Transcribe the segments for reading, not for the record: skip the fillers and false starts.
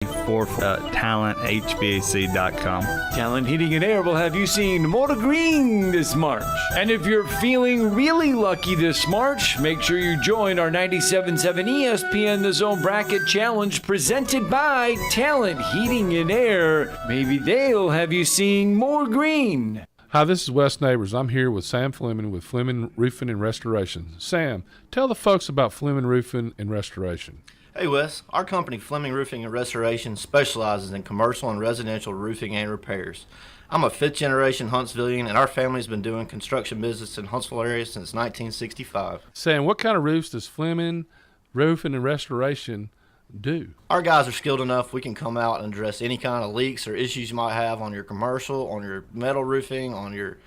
for talenthvac.com. Talent Heating and Air will have you seeing more green this March. And if you're feeling really lucky this March, make sure you join our 97.7 ESPN The Zone Bracket Challenge presented by Talent Heating and Air. Maybe they'll have you seeing more green. Hi, this is Wes Neighbors. I'm here with Sam Fleming with Fleming Roofing and Restoration. Sam, tell the folks about Fleming Roofing and Restoration. Hey Wes, our company Fleming Roofing and Restoration specializes in commercial and residential roofing and repairs. I'm a fifth generation Huntsvillian, and our family's been doing construction business in Huntsville area since 1965. Sam, what kind of roofs does Fleming Roofing and Restoration do? Our guys are skilled enough we can come out and address any kind of leaks or issues you might have on your commercial, on your metal roofing, on your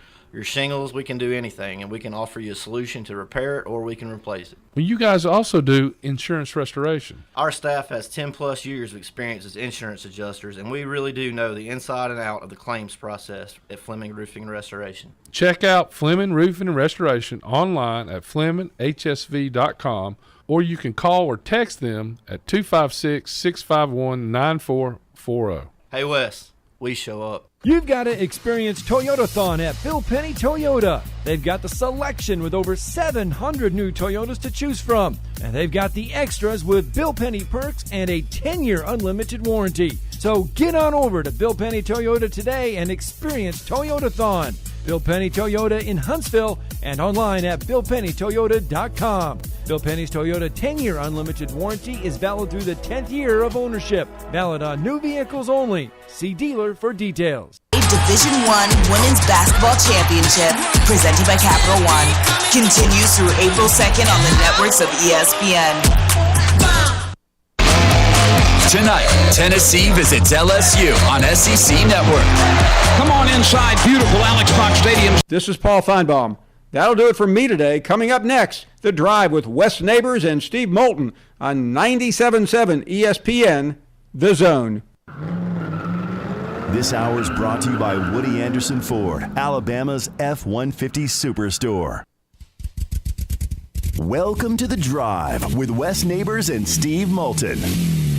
shingles. We can do anything, and we can offer you a solution to repair it or we can replace it. Well, you guys also do insurance restoration. Our staff has 10 plus years of experience as insurance adjusters, and we really do know the inside and out of the claims process at Fleming Roofing and Restoration. Check out Fleming Roofing and Restoration online at FlemingHSV.com, or you can call or text them at 256-651-9440. Hey Wes, we show up. You've got to experience Toyotathon at Bill Penny Toyota. They've got the selection with over 700 new Toyotas to choose from. And they've got the extras with Bill Penny perks and a 10-year unlimited warranty. So get on over to Bill Penny Toyota today and experience Toyotathon. Bill Penny Toyota in Huntsville and online at BillPennyToyota.com. Bill Penny's Toyota 10-year unlimited warranty is valid through the 10th year of ownership. Valid on new vehicles only. See dealer for details. Division I Women's Basketball Championship, presented by Capital One, continues through April 2nd on the networks of ESPN. Tonight, Tennessee visits LSU on SEC Network. Come on inside beautiful Alex Box Stadium. This is Paul Feinbaum. That'll do it for me today. Coming up next, The Drive with Wes Neighbors and Steve Moulton on 97.7 ESPN, The Zone. This hour is brought to you by Woody Anderson Ford, Alabama's F-150 Superstore. Welcome to The Drive with Wes Neighbors and Steve Moulton.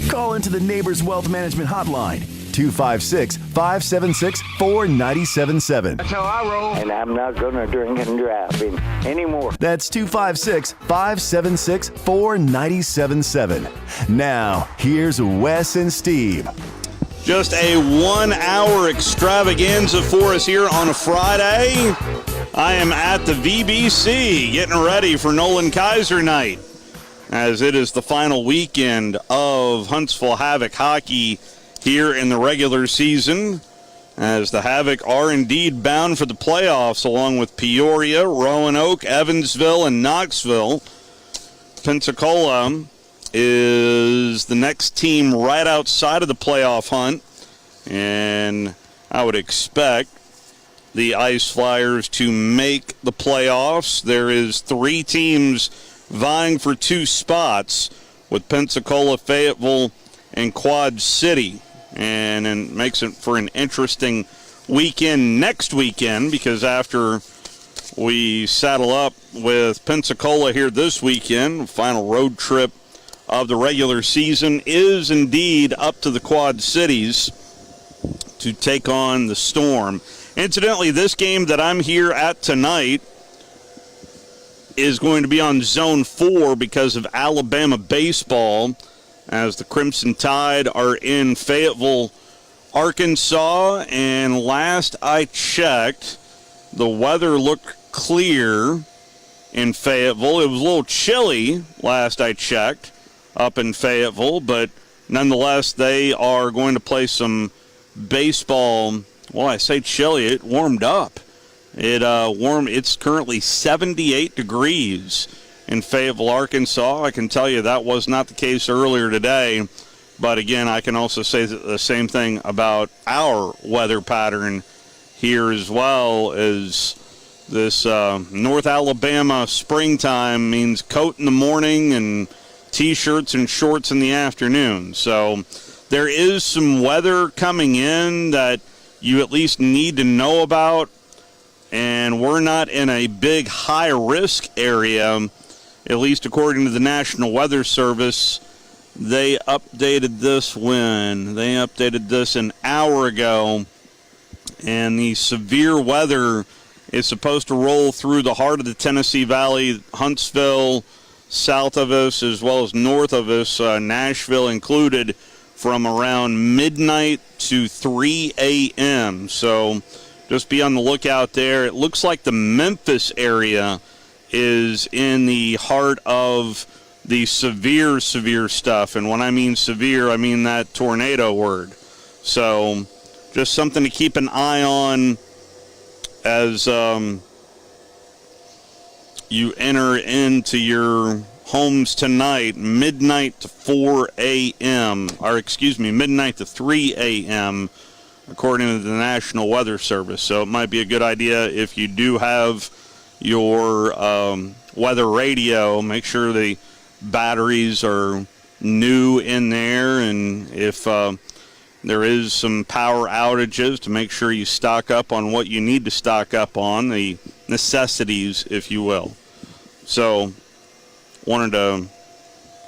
Call into the Neighbors Wealth Management Hotline, 256-576-4977. That's how I roll. And I'm not going to drink and drive anymore. That's 256-576-4977. Now, here's Wes and Steve. Just a 1 hour extravaganza for us here on a Friday. I am at the VBC getting ready for Nolan Kaiser night, as it is the final weekend of Huntsville Havoc hockey here in the regular season, as the Havoc are indeed bound for the playoffs along with Peoria, Roanoke, Evansville, and Knoxville. Pensacola is the next team right outside of the playoff hunt, and I would expect the Ice Flyers to make the playoffs. There is 3 teams vying for 2 spots with Pensacola, Fayetteville, and Quad City, and it makes it for an interesting weekend next weekend, because after we saddle up with Pensacola here this weekend, final road trip of the regular season is indeed up to the Quad Cities to take on the Storm. Incidentally, this game that I'm here at tonight is going to be on Zone 4 because of Alabama baseball, as the Crimson Tide are in Fayetteville, Arkansas, and last I checked, the weather looked clear in Fayetteville. It was a little chilly last I checked up in Fayetteville, but nonetheless, they are going to play some baseball. Well, I say chilly, it warmed up. It's currently 78 degrees in Fayetteville, Arkansas. I can tell you that was not the case earlier today, but again, I can also say the same thing about our weather pattern here as well, as this North Alabama springtime means coat in the morning and T-shirts and shorts in the afternoon. So there is some weather coming in that you at least need to know about, and we're not in a big high-risk area, at least according to the National Weather Service, they updated this when? They updated this an hour ago, and the severe weather is supposed to roll through the heart of the Tennessee Valley, Huntsville, south of us, as well as north of us, Nashville included, from around midnight to 3 a.m. So just be on the lookout there. It looks like the Memphis area is in the heart of the severe stuff. And when I mean severe, I mean that tornado word. So just something to keep an eye on as you enter into your homes tonight, midnight to 4 a.m., or excuse me, midnight to 3 a.m., according to the National Weather Service. So it might be a good idea if you do have your weather radio, make sure the batteries are new in there, and if there is some power outages, to make sure you stock up on what you need to stock up on, the necessities, if you will. So wanted to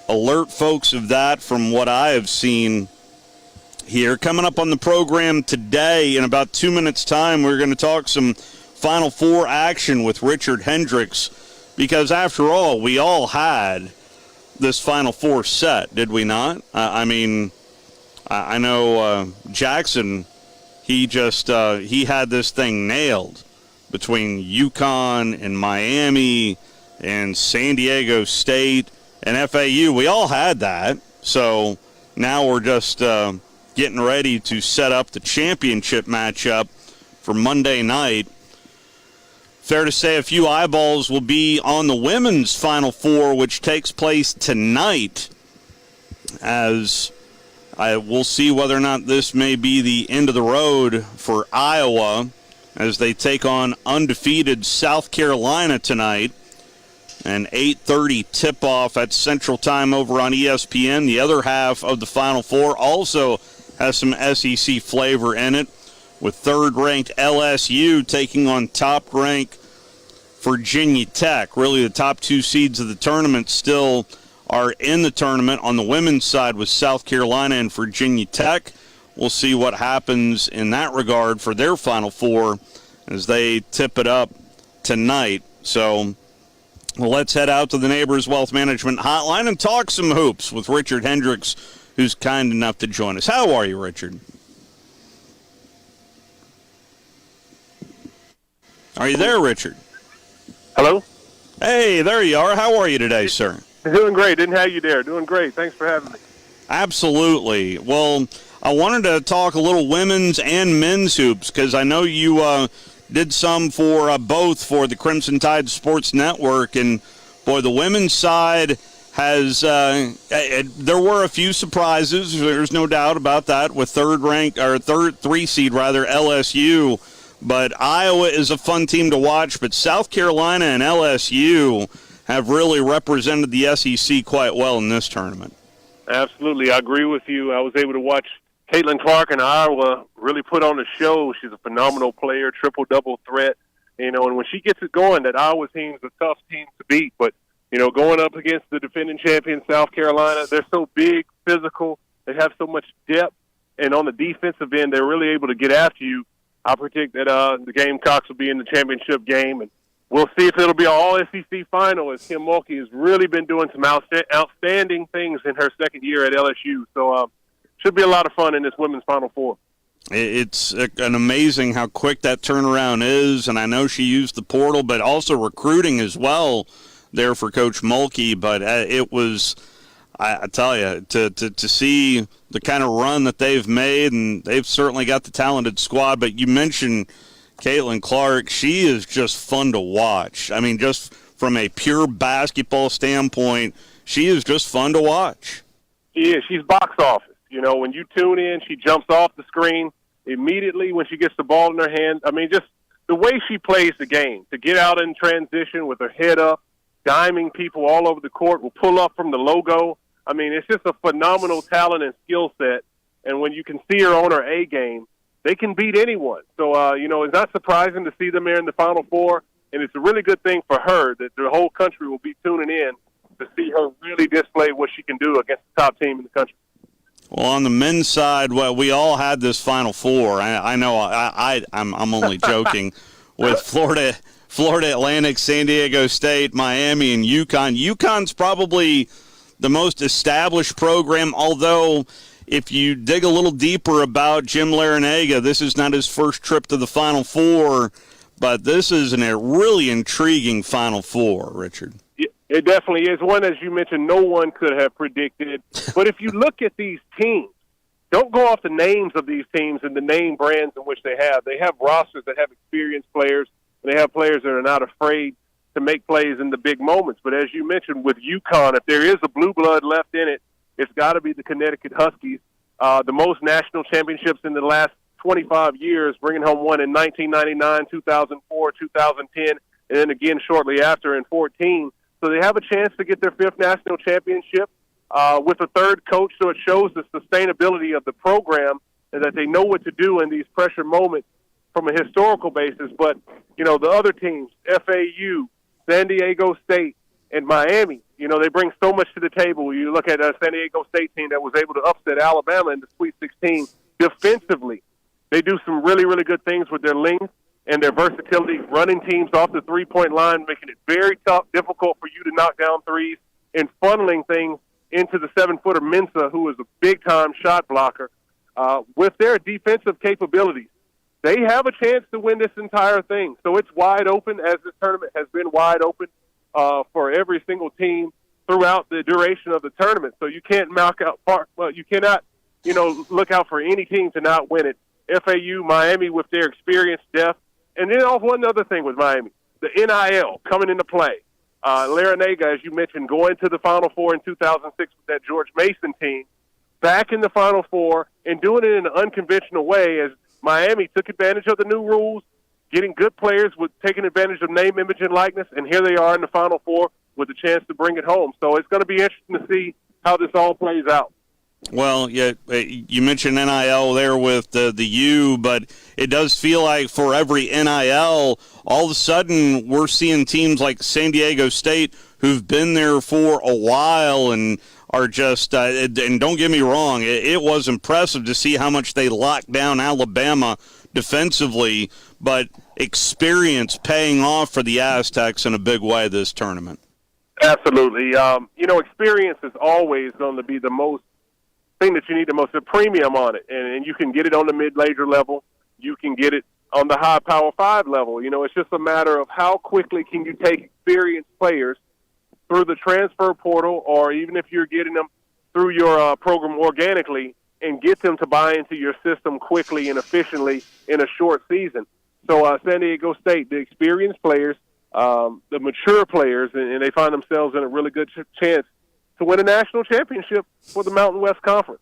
alert folks of that from what I have seen here. Coming up on the program today, in about 2 minutes' time, we're going to talk some Final Four action with Richard Hendricks, because after all, we all had this Final Four set, did we not? I know Jackson, he had this thing nailed between UConn and Miami and San Diego State and FAU. We all had that. So now we're just getting ready to set up the championship matchup for Monday night. Fair to say a few eyeballs will be on the women's Final Four, which takes place tonight, as we'll see whether or not this may be the end of the road for Iowa as they take on undefeated South Carolina tonight. An 8:30 tip-off at Central Time over on ESPN. The other half of the Final Four also has some SEC flavor in it, with third-ranked LSU taking on top-ranked Virginia Tech. Really, the top two seeds of the tournament still are in the tournament on the women's side with South Carolina and Virginia Tech. We'll see what happens in that regard for their Final Four as they tip it up tonight. So well, let's head out to the Neighbors Wealth Management Hotline and talk some hoops with Richard Hendricks, who's kind enough to join us. How are you, Richard? Are you there, Richard? Hello? Hey, there you are. How are you today, sir? Doing great. Didn't have you there. Doing great. Thanks for having me. Absolutely. Well, I wanted to talk a little women's and men's hoops, because I know you did some for both for the Crimson Tide Sports Network, and boy, the women's side has there were a few surprises. There's no doubt about that, with three seed LSU. But Iowa is a fun team to watch. But South Carolina and LSU have really represented the SEC quite well in this tournament. Absolutely, I agree with you. I was able to watch Caitlin Clark in Iowa really put on a show. She's a phenomenal player, triple-double threat. And when she gets it going, that Iowa team's a tough team to beat. But, going up against the defending champion South Carolina, they're so big, physical. They have so much depth. And on the defensive end, they're really able to get after you. I predict that the Gamecocks will be in the championship game. And we'll see if it'll be an all-SEC final, as Kim Mulkey has really been doing some outstanding things in her second year at LSU. So, should be a lot of fun in this women's Final Four. It's an amazing how quick that turnaround is, and I know she used the portal, but also recruiting as well there for Coach Mulkey. But it was, I tell you, to see the kind of run that they've made, and they've certainly got the talented squad. But you mentioned Caitlin Clark. She is just fun to watch. I mean, just from a pure basketball standpoint, she is just fun to watch. She is. She's box office. When you tune in, she jumps off the screen immediately when she gets the ball in her hand. I mean, just the way she plays the game, to get out in transition with her head up, diming people all over the court, will pull up from the logo. I mean, it's just a phenomenal talent and skill set. And when you can see her on her A game, they can beat anyone. So, it's not surprising to see them there in the Final Four. And it's a really good thing for her that the whole country will be tuning in to see her really display what she can do against the top team in the country. Well, on the men's side, well, we all had this Final Four. I know I'm only joking with Florida Atlantic, San Diego State, Miami, and UConn. UConn's probably the most established program, although if you dig a little deeper about Jim Larinaga, this is not his first trip to the Final Four, but this is a really intriguing Final Four, Richard. It definitely is one, as you mentioned, no one could have predicted. But if you look at these teams, don't go off the names of these teams and the name brands in which they have. They have rosters that have experienced players, and they have players that are not afraid to make plays in the big moments. But as you mentioned with UConn, if there is a blue blood left in it, it's got to be the Connecticut Huskies. The most national championships in the last 25 years, bringing home one in 1999, 2004, 2010, and then again shortly after in 14. So they have a chance to get their fifth national championship with a third coach, so it shows the sustainability of the program and that they know what to do in these pressure moments from a historical basis. But, the other teams, FAU, San Diego State, and Miami, they bring so much to the table. You look at a San Diego State team that was able to upset Alabama in the Sweet 16 defensively. They do some really, really good things with their length and their versatility, running teams off the three-point line, making it very tough, difficult for you to knock down threes, and funneling things into the 7-footer Mensah, who is a big-time shot blocker. With their defensive capabilities, they have a chance to win this entire thing. So it's wide open, as this tournament has been wide open for every single team throughout the duration of the tournament. So you can't you cannot, look out for any team to not win it. FAU, Miami with their experience, depth. And then one other thing with Miami, the NIL coming into play. Larinaga, as you mentioned, going to the Final Four in 2006 with that George Mason team, back in the Final Four and doing it in an unconventional way as Miami took advantage of the new rules, getting good players with taking advantage of name, image, and likeness, and here they are in the Final Four with a chance to bring it home. So it's going to be interesting to see how this all plays out. Well, yeah, you mentioned NIL there with the U, but it does feel like for every NIL, all of a sudden we're seeing teams like San Diego State who've been there for a while and are just, and don't get me wrong, it was impressive to see how much they locked down Alabama defensively, but experience paying off for the Aztecs in a big way this tournament. Absolutely. Experience is always going to be the most thing that you need the most, a premium on it, and you can get it on the mid-major level. You can get it on the high Power 5 level. It's just a matter of how quickly can you take experienced players through the transfer portal, or even if you're getting them through your program organically, and get them to buy into your system quickly and efficiently in a short season. So San Diego State, the experienced players, the mature players, and they find themselves in a really good chance to win a national championship for the Mountain West Conference.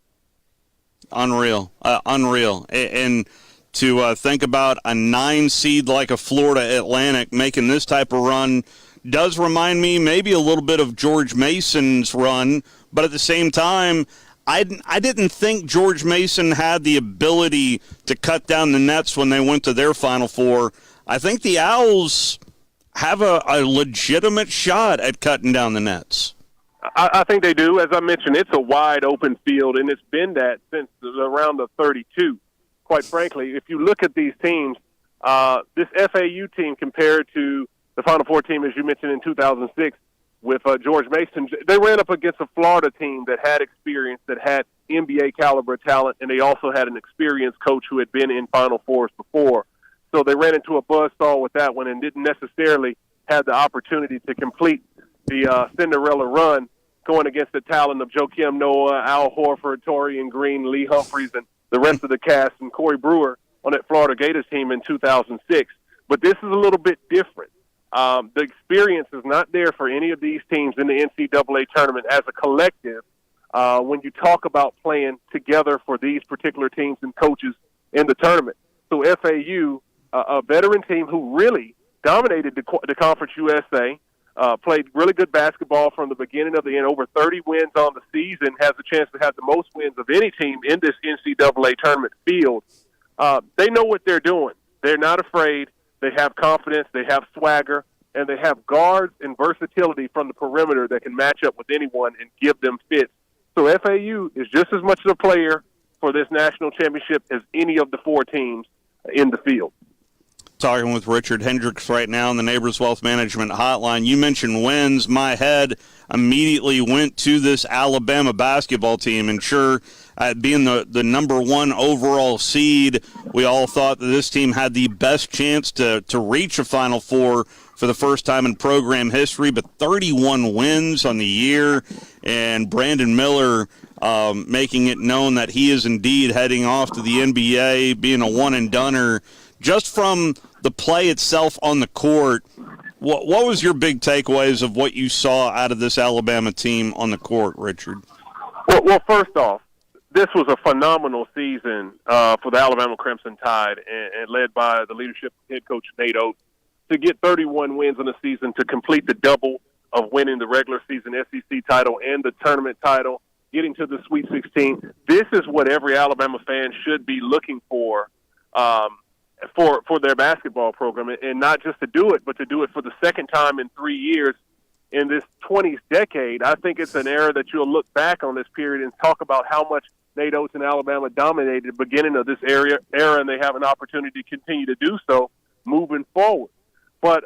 Unreal. And to think about a 9 seed like a Florida Atlantic making this type of run does remind me maybe a little bit of George Mason's run, but at the same time, I didn't think George Mason had the ability to cut down the nets when they went to their Final Four. I think the Owls have a legitimate shot at cutting down the nets. I think they do. As I mentioned, it's a wide open field, and it's been that since around the 32. Quite frankly, if you look at these teams, this FAU team compared to the Final Four team, as you mentioned, in 2006 with George Mason, they ran up against a Florida team that had experience, that had NBA caliber talent, and they also had an experienced coach who had been in Final Fours before. So they ran into a buzzsaw with that one and didn't necessarily have the opportunity to complete the Cinderella run going against the talent of Joakim Noah, Al Horford, Torian Green, Lee Humphreys, and the rest of the cast, and Corey Brewer on that Florida Gators team in 2006. But this is a little bit different. The experience is not there for any of these teams in the NCAA tournament as a collective when you talk about playing together for these particular teams and coaches in the tournament. So FAU, a veteran team who really dominated the Conference USA, played really good basketball from the beginning of the end, over 30 wins on the season, has a chance to have the most wins of any team in this NCAA tournament field. They know what they're doing. They're not afraid. They have confidence. They have swagger. and they have guards and versatility from the perimeter that can match up with anyone and give them fits. So FAU is just as much of a player for this national championship as any of the 4 teams in the field. Talking with Richard Hendricks right now on the Neighbors Wealth Management Hotline. You mentioned wins. My head immediately went to this Alabama basketball team. And sure, being the number 1 overall seed, we all thought that this team had the best chance to reach a Final Four for the first time in program history. But 31 wins on the year, and Brandon Miller making it known that he is indeed heading off to the NBA, being a one-and-doner. Just from the play itself on the court, what was your big takeaways of what you saw out of this Alabama team on the court, Richard? Well, first off, this was a phenomenal season for the Alabama Crimson Tide, and led by the leadership of head coach Nate Oates, to get 31 wins in the season, to complete the double of winning the regular season SEC title and the tournament title, getting to the Sweet 16. This is what every Alabama fan should be looking for their basketball program, and not just to do it, but to do it for the second time in 3 years in this 20th decade. I think it's an era that you'll look back on this period and talk about how much Nate Oates and Alabama dominated the beginning of this era, and they have an opportunity to continue to do so moving forward. But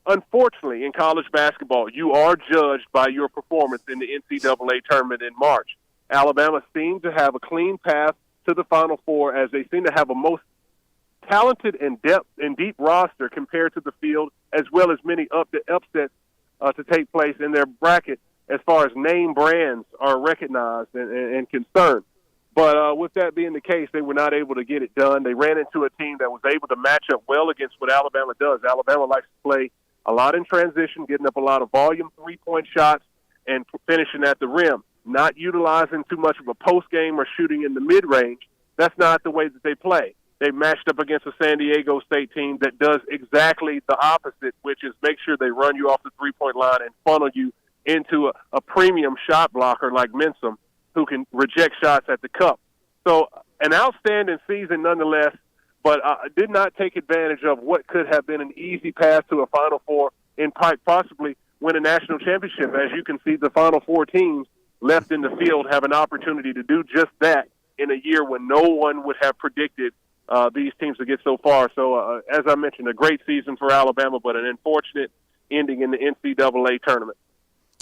unfortunately, in college basketball, you are judged by your performance in the NCAA tournament in March. Alabama seemed to have a clean path to the Final Four, as they seem to have a most talented and deep roster compared to the field, as well as many upsets to take place in their bracket as far as name brands are recognized and concerned. But with that being the case, they were not able to get it done. They ran into a team that was able to match up well against what Alabama does. Alabama likes to play a lot in transition, getting up a lot of volume three-point shots and finishing at the rim, not utilizing too much of a post-game or shooting in the mid-range. That's not the way that they play. They matched up against a San Diego State team that does exactly the opposite, which is make sure they run you off the three-point line and funnel you into a premium shot blocker like Minsom, who can reject shots at the cup. So an outstanding season nonetheless, but did not take advantage of what could have been an easy path to a Final Four and possibly win a national championship. As you can see, the Final Four teams left in the field have an opportunity to do just that in a year when no one would have predicted these teams to get so far. So, as I mentioned, a great season for Alabama, but an unfortunate ending in the NCAA tournament.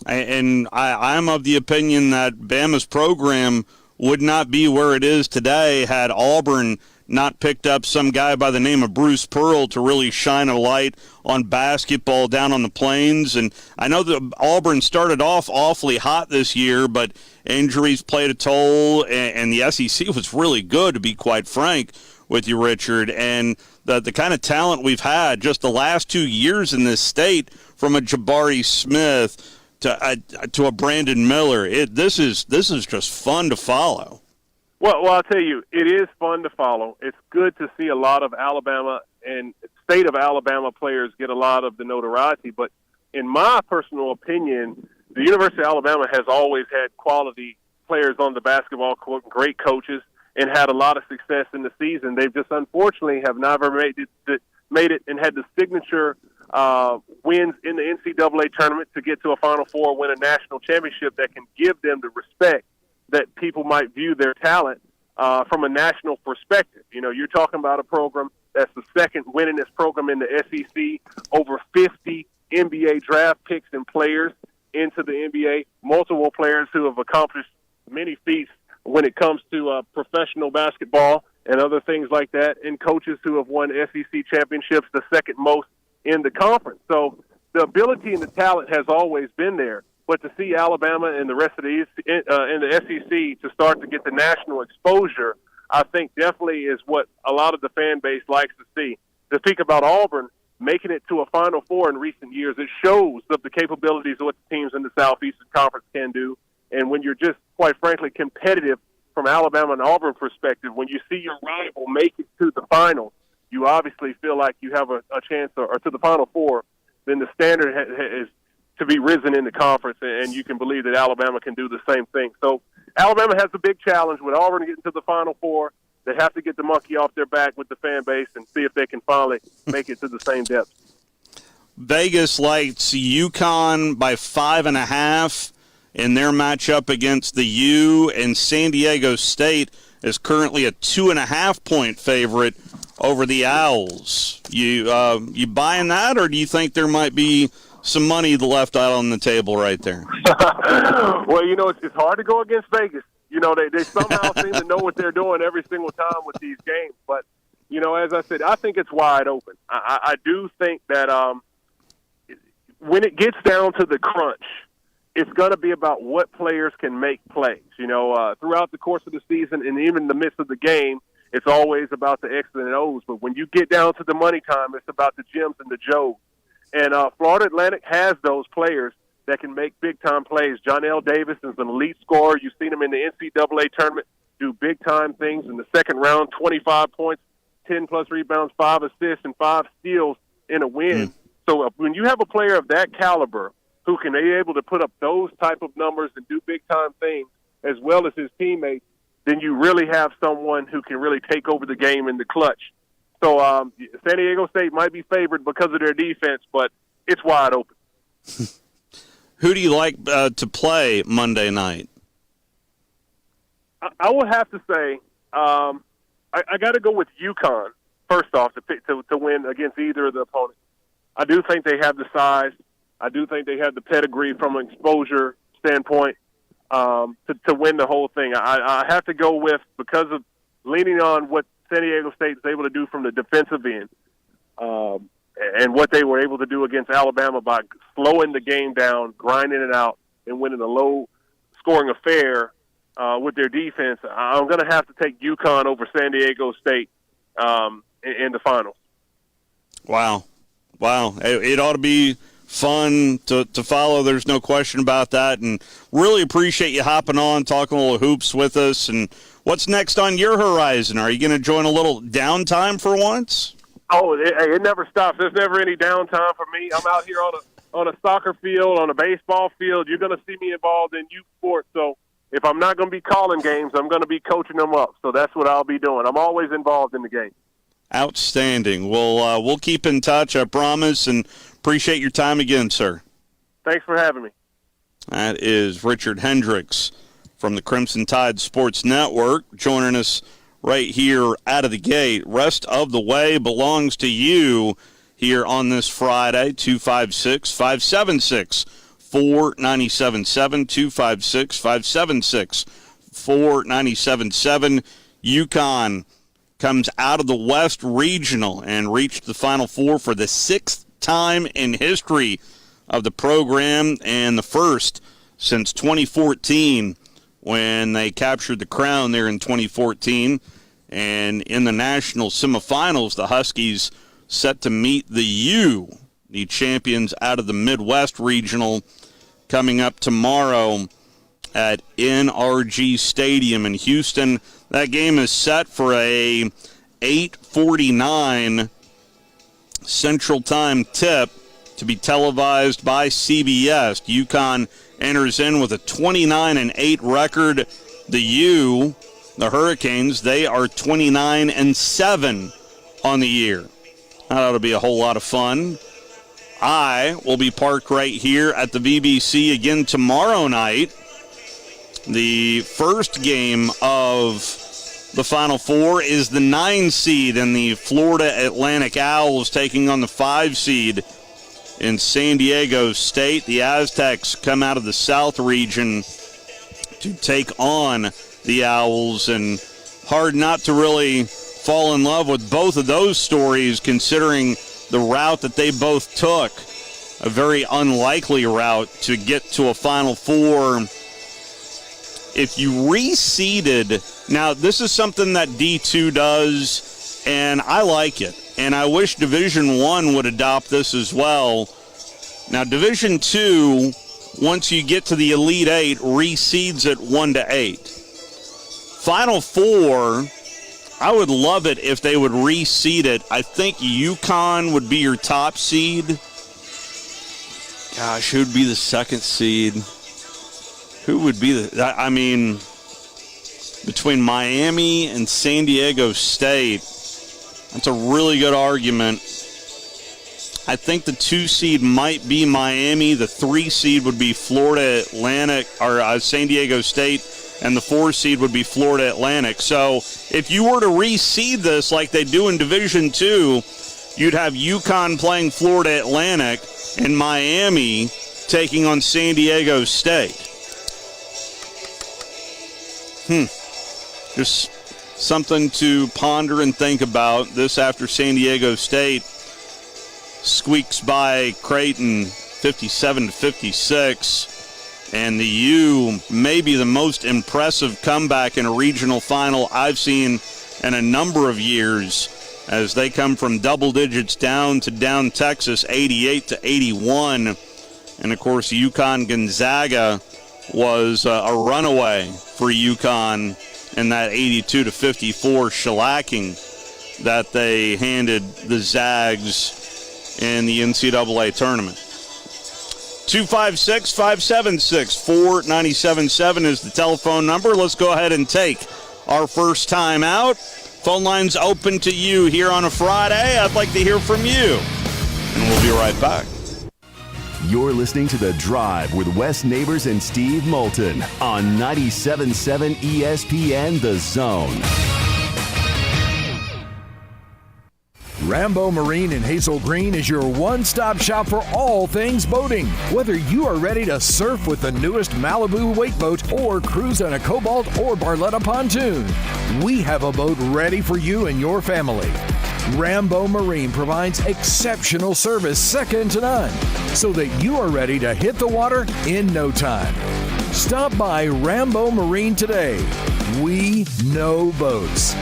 And I'm of the opinion that Bama's program would not be where it is today had Auburn not picked up some guy by the name of Bruce Pearl to really shine a light on basketball down on the plains. And I know that Auburn started off awfully hot this year, but injuries played a toll, and the SEC was really good, to be quite frank with you, Richard. And the kind of talent we've had just the last 2 years in this state, from a Jabari Smith to a Brandon Miller, this is just fun to follow. Well, I'll tell you, it is fun to follow. It's good to see a lot of Alabama and state of Alabama players get a lot of the notoriety. But in my personal opinion, the University of Alabama has always had quality players on the basketball court, great coaches, and had a lot of success in the season. They've just unfortunately have never made it and had the signature wins in the NCAA tournament to get to a Final Four, win a national championship that can give them the respect that people might view their talent from a national perspective. You know, you're talking about a program that's the second winningest program in the SEC, over 50 NBA draft picks and players into the NBA, multiple players who have accomplished many feats when it comes to professional basketball and other things like that, and coaches who have won SEC championships, the second most in the conference. So the ability and the talent has always been there. But to see Alabama and the rest of the in the SEC to start to get the national exposure, I think definitely is what a lot of the fan base likes to see. To speak about Auburn making it to a Final Four in recent years, it shows the capabilities of what the teams in the Southeastern Conference can do. And when you're just, quite frankly, competitive from Alabama and Auburn perspective, when you see your rival make it to the finals, you obviously feel like you have a chance, or to the Final Four, then the standard is to be risen in the conference, and you can believe that Alabama can do the same thing. So Alabama has a big challenge with Auburn getting to the Final Four. They have to get the monkey off their back with the fan base and see if they can finally make it to the same depth. Vegas likes UConn by 5.5 in their matchup against the U, and San Diego State is currently a 2.5-point favorite over the Owls. You buying that, or do you think there might be some money left out on the table right there? Well, it's hard to go against Vegas. They somehow seem to know what they're doing every single time with these games. But, as I said, I think it's wide open. I do think that when it gets down to the crunch, it's going to be about what players can make plays. Throughout the course of the season and even in the midst of the game, it's always about the X's and O's. But when you get down to the money time, it's about the Jims and the Joes. And Florida Atlantic has those players that can make big-time plays. John L. Davis is an elite scorer. You've seen him in the NCAA tournament do big-time things in the second round, 25 points, 10-plus rebounds, 5 assists, and 5 steals in a win. So when you have a player of that caliber who can be able to put up those type of numbers and do big-time things as well as his teammates, then you really have someone who can really take over the game in the clutch. So San Diego State might be favored because of their defense, but it's wide open. Who do you like to play Monday night? I would have to say I got to go with UConn, first off, to win against either of the opponents. I do think they have the size. I do think they have the pedigree from an exposure standpoint to win the whole thing. I have to go with, because of leaning on what San Diego State is able to do from the defensive end and what they were able to do against Alabama by slowing the game down, grinding it out, and winning a low-scoring affair with their defense. I'm going to have to take UConn over San Diego State in the finals. Wow. It ought to be fun to follow. There's no question about that. And really appreciate you hopping on, talking a little hoops with us. And what's next on your horizon? Are you going to join a little downtime for once? Oh, it never stops. There's never any downtime for me. I'm out here on a soccer field, on a baseball field. You're going to see me involved in youth sports. So if I'm not going to be calling games, I'm going to be coaching them up. So that's what I'll be doing. I'm always involved in the game. Outstanding. We'll keep in touch, I promise, and appreciate your time again, sir. Thanks for having me. That is Richard Hendricks from the Crimson Tide Sports Network, joining us right here out of the gate. Rest of the way belongs to you here on this Friday, 256-576-4977, 256-576-4977. UConn comes out of the West Regional and reached the Final Four for the 6th time in history of the program, and the first since 2014 when they captured the crown there in 2014. And in the national semifinals, the Huskies set to meet the U, the champions out of the Midwest Regional, coming up tomorrow at NRG Stadium in Houston. That game is set for a 8:49 Central Time tip to be televised by CBS. UConn enters in with a 29-8 record. The U, the Hurricanes, they are 29-7 on the year. That ought to be a whole lot of fun. I will be parked right here at the VBC again tomorrow night. The first game of the Final Four is the 9 seed in the Florida Atlantic Owls taking on the 5 seed in San Diego State. The Aztecs come out of the South region to take on the Owls, and hard not to really fall in love with both of those stories considering the route that they both took, a very unlikely route to get to a Final Four. If you reseeded, now this is something that D2 does, and I like it, and I wish Division I would adopt this as well. Now Division II, once you get to the Elite Eight, reseeds it 1-8. Final Four, I would love it if they would reseed it. I think UConn would be your top seed. Gosh, who would be the second seed? Who would be between Miami and San Diego State, that's a really good argument. I think the 2 seed might be Miami. The 3 seed would be Florida Atlantic or San Diego State, and the 4 seed would be Florida Atlantic. So if you were to reseed this like they do in Division II, you'd have UConn playing Florida Atlantic and Miami taking on San Diego State. Just something to ponder and think about. This after San Diego State squeaks by Creighton 57-56, and the U may be the most impressive comeback in a regional final I've seen in a number of years, as they come from double digits down to down Texas 88-81. And of course UConn Gonzaga was a runaway for UConn in that 82-54 shellacking that they handed the Zags in the NCAA tournament. 256-576-4977 is the telephone number. Let's go ahead and take our first time out. Phone lines open to you here on a Friday. I'd like to hear from you. And we'll be right back. You're listening to The Drive with Wes Neighbors and Steve Moulton on 97.7 ESPN The Zone. Rambo Marine in Hazel Green is your one-stop shop for all things boating. Whether you are ready to surf with the newest Malibu wake boat or cruise on a Cobalt or Barletta pontoon, we have a boat ready for you and your family. Rambo Marine provides exceptional service second to none, so that you are ready to hit the water in no time. Stop by Rambo Marine today. We know boats.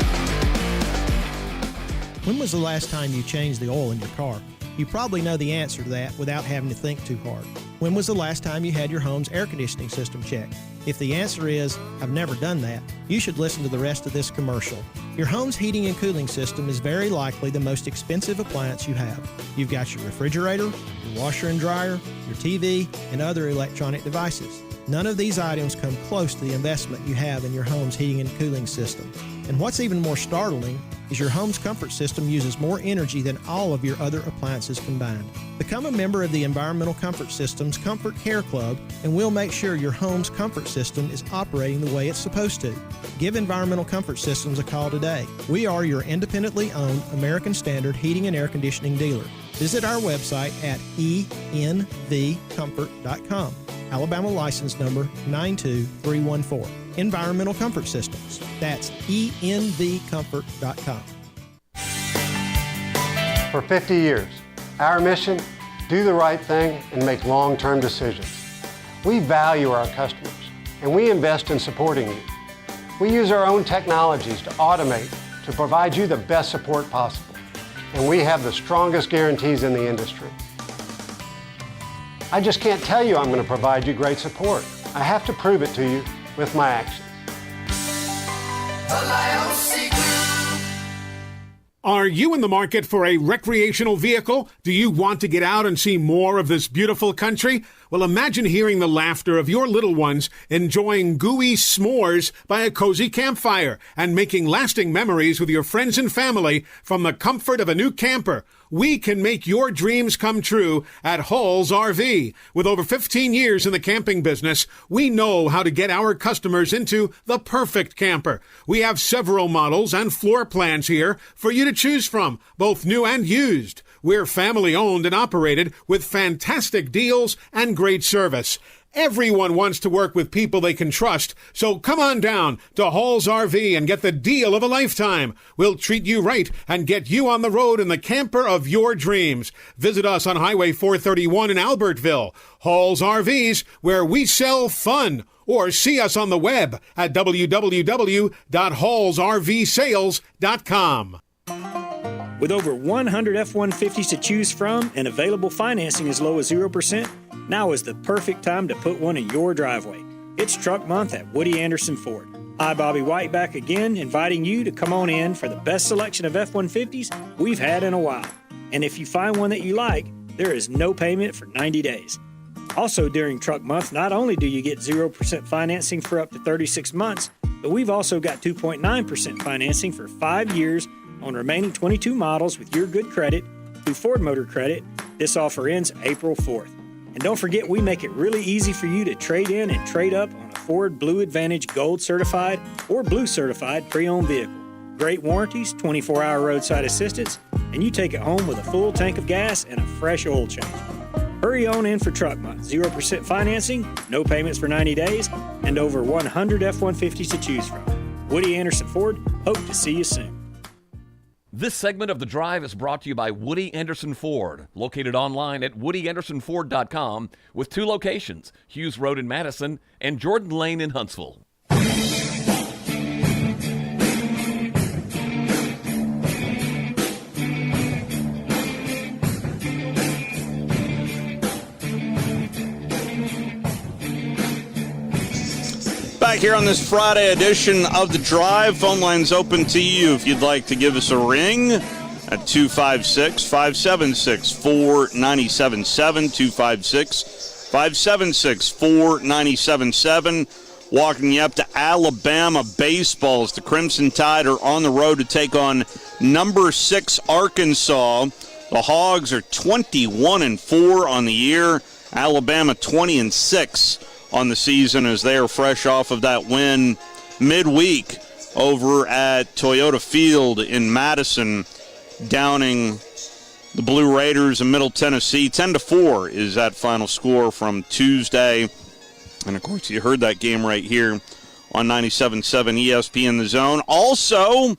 When was the last time you changed the oil in your car? You probably know the answer to that without having to think too hard. When was the last time you had your home's air conditioning system checked? If the answer is, I've never done that, you should listen to the rest of this commercial. Your home's heating and cooling system is very likely the most expensive appliance you have. You've got your refrigerator, your washer and dryer, your TV, and other electronic devices. None of these items come close to the investment you have in your home's heating and cooling system. And what's even more startling is your home's comfort system uses more energy than all of your other appliances combined. Become a member of the Environmental Comfort Systems Comfort Care Club, and we'll make sure your home's comfort system is operating the way it's supposed to. Give Environmental Comfort Systems a call today. We are your independently owned American Standard heating and air conditioning dealer. Visit our website at envcomfort.com. Alabama license number 92314. Environmental Comfort Systems. That's envcomfort.com. For 50 years, our mission, do the right thing and make long-term decisions. We value our customers, and we invest in supporting you. We use our own technologies to automate, to provide you the best support possible. And we have the strongest guarantees in the industry. I just can't tell you I'm going to provide you great support. I have to prove it to you with my actions. Are you in the market for a recreational vehicle? Do you want to get out and see more of this beautiful country? Well, imagine hearing the laughter of your little ones enjoying gooey s'mores by a cozy campfire and making lasting memories with your friends and family from the comfort of a new camper. We can make your dreams come true at Hall's RV. With over 15 years in the camping business, we know how to get our customers into the perfect camper. We have several models and floor plans here for you to choose from, both new and used. We're family-owned and operated with fantastic deals and great service. Everyone wants to work with people they can trust, so come on down to Hall's RV and get the deal of a lifetime. We'll treat you right and get you on the road in the camper of your dreams. Visit us on Highway 431 in Albertville. Hall's RVs, where we sell fun. Or see us on the web at www.hallsrvsales.com. With over 100 F-150s to choose from and available financing as low as 0%, now is the perfect time to put one in your driveway. It's Truck Month at Woody Anderson Ford. Hi, Bobby White back again, inviting you to come on in for the best selection of F-150s we've had in a while. And if you find one that you like, there is no payment for 90 days. Also during Truck Month, not only do you get 0% financing for up to 36 months, but we've also got 2.9% financing for 5 years on remaining 22 models with your good credit through Ford Motor Credit This offer ends April 4th. And don't forget, we make it really easy for you to trade in and trade up on a Ford Blue Advantage Gold Certified or Blue Certified pre-owned vehicle. Great warranties, 24-hour roadside assistance, and you take it home with a full tank of gas and a fresh oil change. Hurry on in for truck month. 0% financing, no payments for 90 days, and over 100 F-150s to choose from. Woody Anderson Ford, hope to see you soon. This segment of The Drive is brought to you by Woody Anderson Ford, located online at woodyandersonford.com with 2 locations, Hughes Road in Madison and Jordan Lane in Huntsville. Back here on this Friday edition of The Drive. Phone line's open to you if you'd like to give us a ring at 256-576-4977, 256-576-4977. Walking you up to Alabama baseball as the Crimson Tide are on the road to take on number 6 Arkansas. The Hogs are 21-4 on the year. Alabama 20-6 on the season as they are fresh off of that win midweek over at Toyota Field in Madison, downing the Blue Raiders in Middle Tennessee. 10-4 is that final score from Tuesday. And, of course, you heard that game right here on 97.7 ESPN The Zone. Also,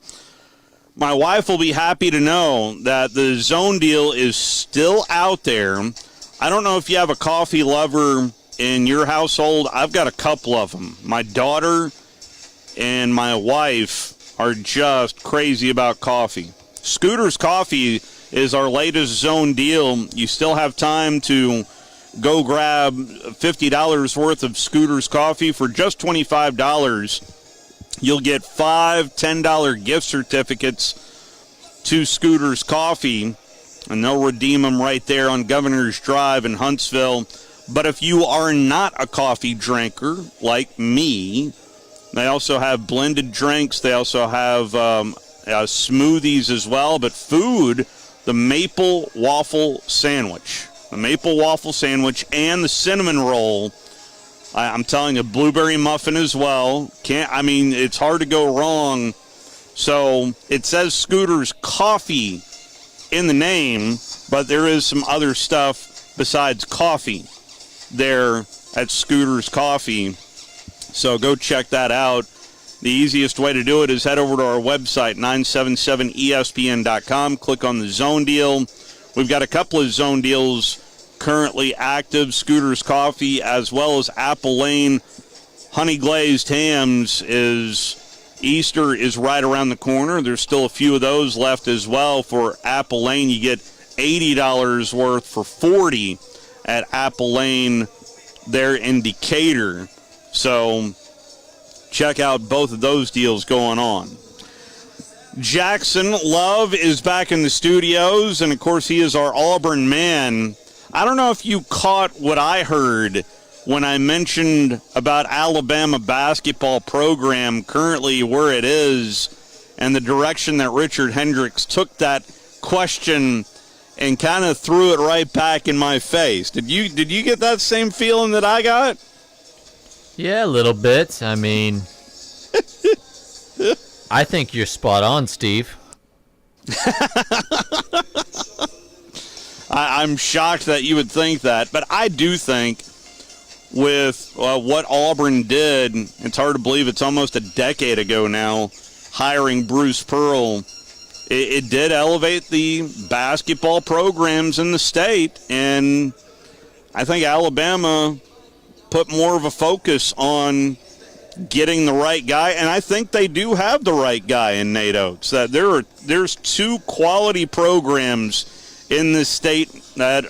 my wife will be happy to know that the Zone deal is still out there. I don't know if you have a coffee lover in your household. I've got a couple of them. My daughter and my wife are just crazy about coffee. Scooter's Coffee is our latest Zone deal. You still have time to go grab $50 worth of Scooter's Coffee. For just $25, you'll get 5 $10 gift certificates to Scooter's Coffee, and they'll redeem them right there on Governor's Drive in Huntsville. But if you are not a coffee drinker like me, they also have blended drinks. They also have smoothies as well. But food, the maple waffle sandwich. The maple waffle sandwich and the cinnamon roll. I'm telling you, blueberry muffin as well. It's hard to go wrong. So it says Scooter's Coffee in the name, but there is some other stuff besides coffee there at Scooter's Coffee. So go check that out. The easiest way to do it is head over to our website, 977ESPN.com. Click on the Zone deal. We've got a couple of Zone deals currently active. Scooter's Coffee as well as Apple Lane Honey Glazed Hams. Easter is right around the corner. There's still a few of those left as well. For Apple Lane, you get $80 worth for $40 at Apple Lane there in Decatur. So check out both of those deals going on. Jackson Love is back in the studios, and of course he is our Auburn man. I don't know if you caught what I heard when I mentioned about Alabama basketball program currently where it is and the direction that Richard Hendricks took that question and kind of threw it right back in my face. Did you get that same feeling that I got? Yeah, a little bit. I mean, I think you're spot on, Steve. I'm shocked that you would think that, but I do think with what Auburn did, it's hard to believe it's almost a decade ago now, hiring Bruce Pearl, it did elevate the basketball programs in the state, and I think Alabama put more of a focus on getting the right guy, and I think they do have the right guy in Nate Oates. That there's 2 quality programs in this state that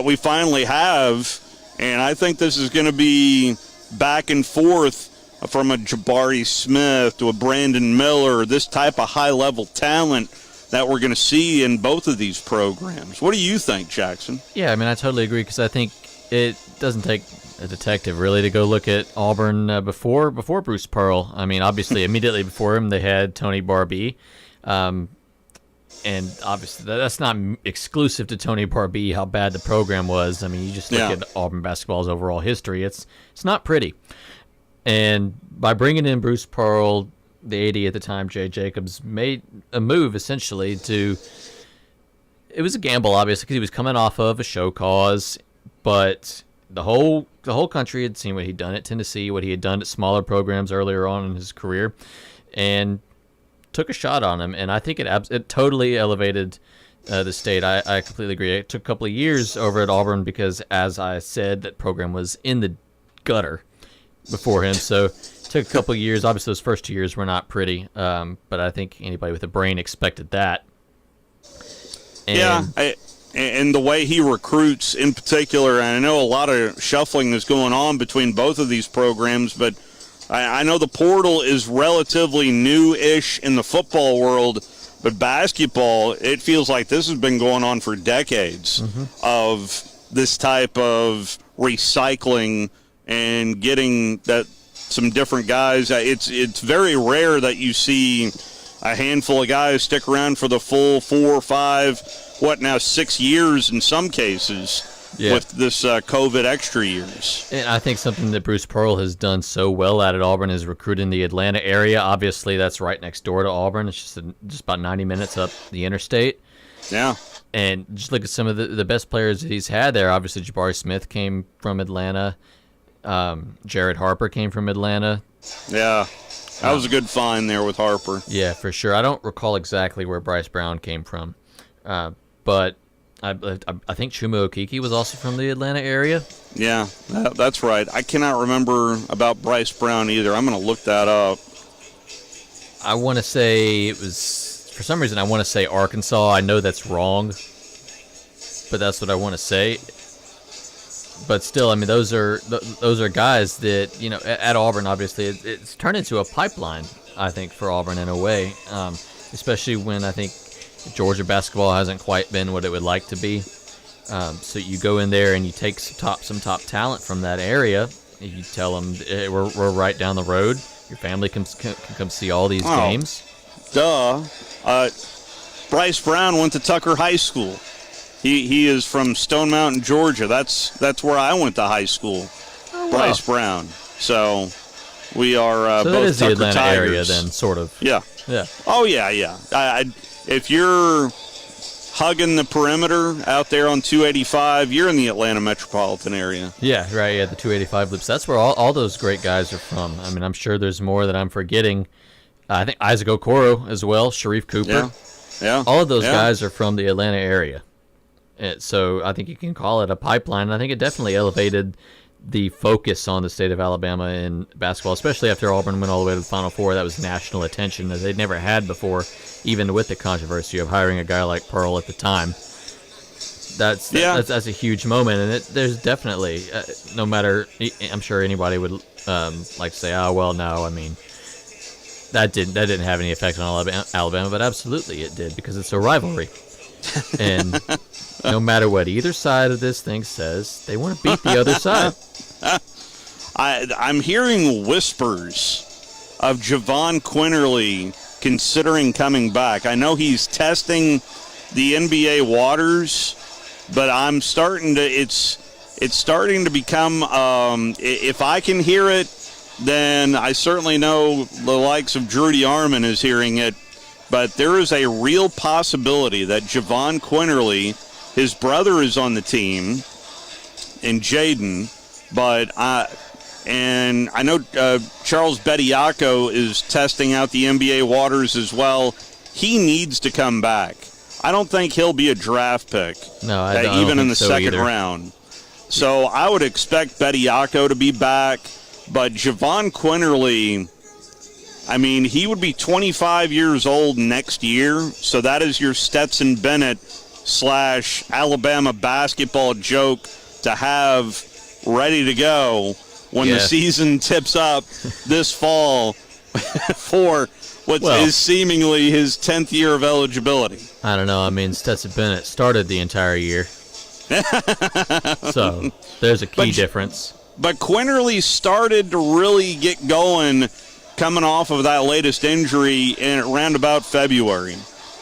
we finally have, and I think this is going to be back and forth from a Jabari Smith to a Brandon Miller, this type of high-level talent that we're going to see in both of these programs. What do you think, Jackson? Yeah, I mean, I totally agree because I think it doesn't take a detective really to go look at Auburn before Bruce Pearl. I mean, obviously, immediately before him, they had Tony Barbee. And obviously, that's not exclusive to Tony Barbee, how bad the program was. I mean, you just look at Auburn basketball's overall history. It's not pretty. And by bringing in Bruce Pearl, the AD at the time, Jay Jacobs, made a move essentially to – it was a gamble, obviously, because he was coming off of a show cause. But the whole country had seen what he'd done at Tennessee, what he had done at smaller programs earlier on in his career, and – took a shot on him, and I think it totally elevated the state. I completely agree. It took a couple of years over at Auburn because, as I said, that program was in the gutter before him. So it took a couple of years. Obviously, those first 2 years were not pretty, but I think anybody with a brain expected that. And and the way he recruits in particular, and I know a lot of shuffling is going on between both of these programs, but I know the portal is relatively new-ish in the football world, but basketball, it feels like this has been going on for decades of this type of recycling and getting some different guys. It's very rare that you see a handful of guys stick around for the full 4 or 5, 6 years in some cases. Yeah. With this COVID extra years. And I think something that Bruce Pearl has done so well at Auburn is recruiting the Atlanta area. Obviously, that's right next door to Auburn. It's just about 90 minutes up the interstate. Yeah. And just look at some of the best players that he's had there. Obviously, Jabari Smith came from Atlanta. Jared Harper came from Atlanta. Yeah. That was a good find there with Harper. Yeah, for sure. I don't recall exactly where Bryce Brown came from. But I think Chuma Okeke was also from the Atlanta area. Yeah, that's right. I cannot remember about Bryce Brown either. I'm going to look that up. I want to say it was, for some reason, I want to say Arkansas. I know that's wrong, but that's what I want to say. But still, I mean, those are guys that, you know, at Auburn, obviously, it's turned into a pipeline, I think, for Auburn in a way, especially when I think Georgia basketball hasn't quite been what it would like to be. So you go in there and you take some top talent from that area. You tell them, hey, we're right down the road. Your family can come see all these games. Duh. Bryce Brown went to Tucker High School. He is from Stone Mountain, Georgia. That's where I went to high school. Oh, Bryce Brown. So we are so both that is Tucker the Atlanta Tigers. area then, sort of. Yeah. Yeah. Oh yeah. If you're hugging the perimeter out there on 285, you're in the Atlanta metropolitan area. Yeah, right. Yeah, the 285 loops. That's where all those great guys are from. I mean, I'm sure there's more that I'm forgetting. I think Isaac Okoro as well, Sharif Cooper. Yeah. All of those guys are from the Atlanta area. So I think you can call it a pipeline. I think it definitely elevated the focus on the state of Alabama in basketball, especially after Auburn went all the way to the Final Four. That was national attention that they'd never had before, even with the controversy of hiring a guy like Pearl at the time. That's a huge moment, and there's definitely, no matter, I'm sure anybody would like to say, oh, well, no, I mean, that didn't have any effect on Alabama, but absolutely it did, because it's a rivalry. And no matter what either side of this thing says, they want to beat the other side. I'm hearing whispers of Javon Quinterly considering coming back. I know he's testing the NBA waters, but I'm starting to. It's starting to become. If I can hear it, then I certainly know the likes of Drudy Armon is hearing it. But there is a real possibility that Javon Quinterly, his brother is on the team, and Jaden, and I know Charles Bediako is testing out the NBA waters as well. He needs to come back. I don't think he'll be a draft pick. No, I don't even in the so second either. round. So I would expect Bediako to be back, but Javon Quinterly, I mean, he would be 25 years old next year, so that is your Stetson Bennett / Alabama basketball joke to have ready to go when the season tips up this fall for what is seemingly his 10th year of eligibility. I don't know. I mean, Stetson Bennett started the entire year. So there's a key difference. But Quinterly started to really get going coming off of that latest injury in around about February.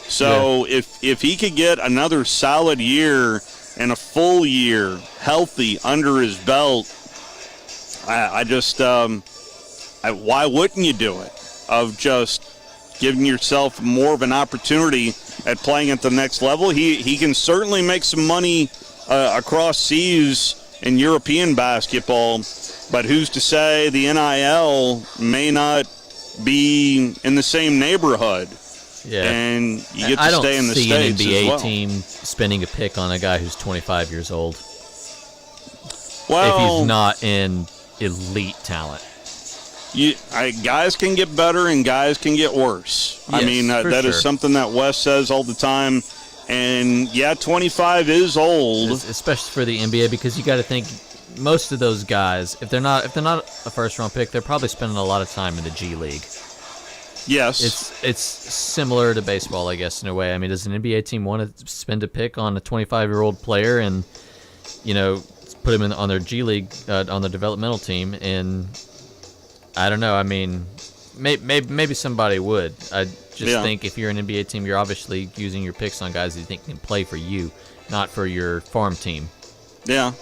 So if he could get another solid year and a full year healthy under his belt, I just why wouldn't you do it? Of just giving yourself more of an opportunity at playing at the next level. He can certainly make some money across seas in European basketball, but who's to say the NIL may not be in the same neighborhood? Yeah, and you get to stay in the States as well. I don't see an NBA team spending a pick on a guy who's 25 years old. Well, if he's not in elite talent. Guys can get better and guys can get worse. Yes, I mean, that is something that Wes says all the time. And, 25 is old. Especially for the NBA, because you got to think most of those guys, if they're not a first-round pick, they're probably spending a lot of time in the G League. Yes. It's similar to baseball, I guess, in a way. I mean, does an NBA team want to spend a pick on a 25-year-old player and, put him on their G League, on their developmental team? And I don't know. I mean, maybe somebody would. I just think if you're an NBA team, you're obviously using your picks on guys that you think can play for you, not for your farm team. Yeah.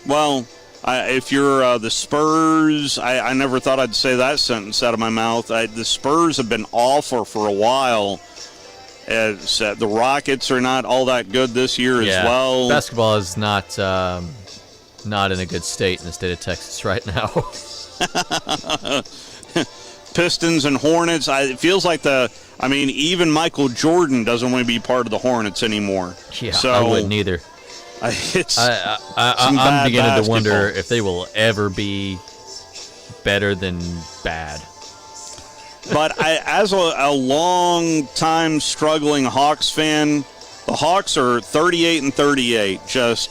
Well, if you're the Spurs, I never thought I'd say that sentence out of my mouth. The Spurs have been awful for a while. The Rockets are not all that good this year as well. Basketball is not in a good state in the state of Texas right now. Pistons and Hornets. It feels like even Michael Jordan doesn't want to be part of the Hornets anymore. Yeah, so, I wouldn't either. I'm beginning to wonder if they will ever be better than bad. But as a long-time struggling Hawks fan, the Hawks are 38-38, just